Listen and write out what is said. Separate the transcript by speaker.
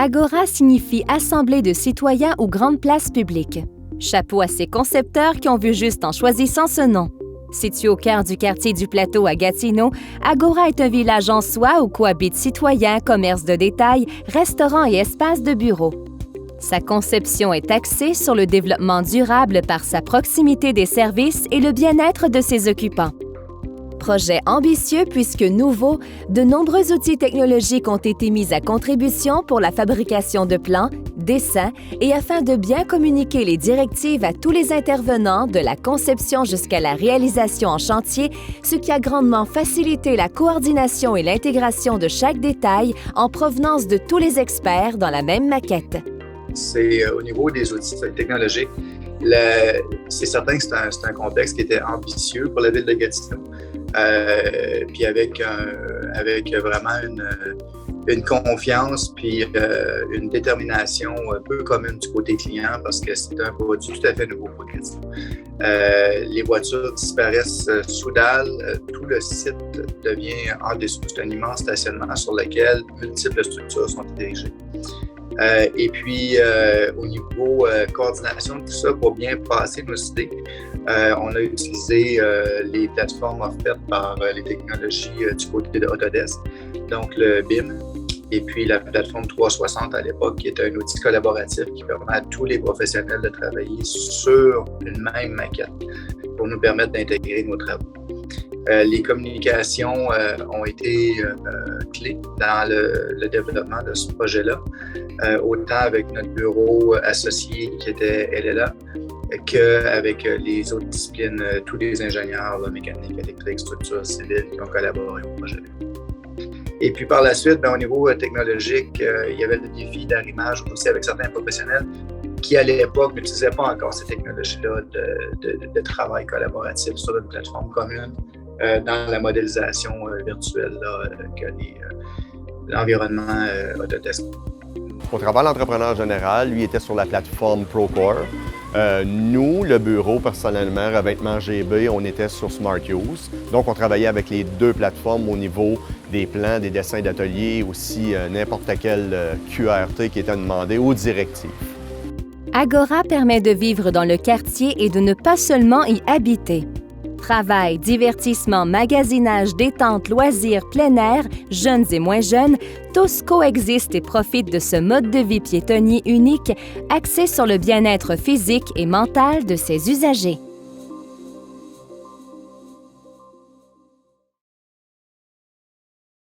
Speaker 1: Agora signifie assemblée de citoyens ou grande place publique. Chapeau à ces concepteurs qui ont vu juste en choisissant ce nom. Situé au cœur du quartier du Plateau à Gatineau, Agora est un village en soi où cohabitent citoyens, commerces de détail, restaurants et espaces de bureaux. Sa conception est axée sur le développement durable par sa proximité des services et le bien-être de ses occupants. Projet ambitieux puisque nouveau, de nombreux outils technologiques ont été mis à contribution pour la fabrication de plans, dessins et afin de bien communiquer les directives à tous les intervenants de la conception jusqu'à la réalisation en chantier, ce qui a grandement facilité la coordination et l'intégration de chaque détail en provenance de tous les experts dans la même maquette.
Speaker 2: C'est au niveau des outils technologiques, c'est certain que c'est un contexte qui était ambitieux pour la ville de Gatineau. Puis avec vraiment une confiance puis une détermination un peu commune du côté client parce que c'est un produit tout à fait nouveau pour Gatineau. Les voitures disparaissent sous dalle, tout le site devient en dessous. C'est un immense stationnement sur lequel multiples structures sont dirigées. Et puis, au niveau coordination de tout ça, pour bien passer nos idées, on a utilisé les plateformes offertes par les technologies du côté de Autodesk, donc le BIM, et puis la plateforme 360 à l'époque, qui est un outil collaboratif qui permet à tous les professionnels de travailler sur une même maquette pour nous permettre d'intégrer nos travaux. Les communications ont été clés dans le développement de ce projet-là, autant avec notre bureau associé qui était LLA, qu'avec les autres disciplines, tous les ingénieurs, mécaniques, électriques, structures civiles qui ont collaboré au projet. Et puis par la suite, au niveau technologique, il y avait le défi d'arrimage aussi avec certains professionnels qui, à l'époque, n'utilisaient pas encore ces technologies-là de travail collaboratif sur une plateforme commune dans la modélisation virtuelle que l'environnement Autodesk.
Speaker 3: Au travers l'entrepreneur général, lui était sur la plateforme Procore. Nous, le bureau, personnellement, Revêtement GB, on était sur Smart Use. Donc, on travaillait avec les deux plateformes au niveau des plans, des dessins d'atelier, aussi n'importe quel QRT qui était demandé aux directives.
Speaker 1: Agora permet de vivre dans le quartier et de ne pas seulement y habiter. Travail, divertissement, magasinage, détente, loisirs, plein air, jeunes et moins jeunes, tous coexistent et profitent de ce mode de vie piétonnier unique axé sur le bien-être physique et mental de ses usagers.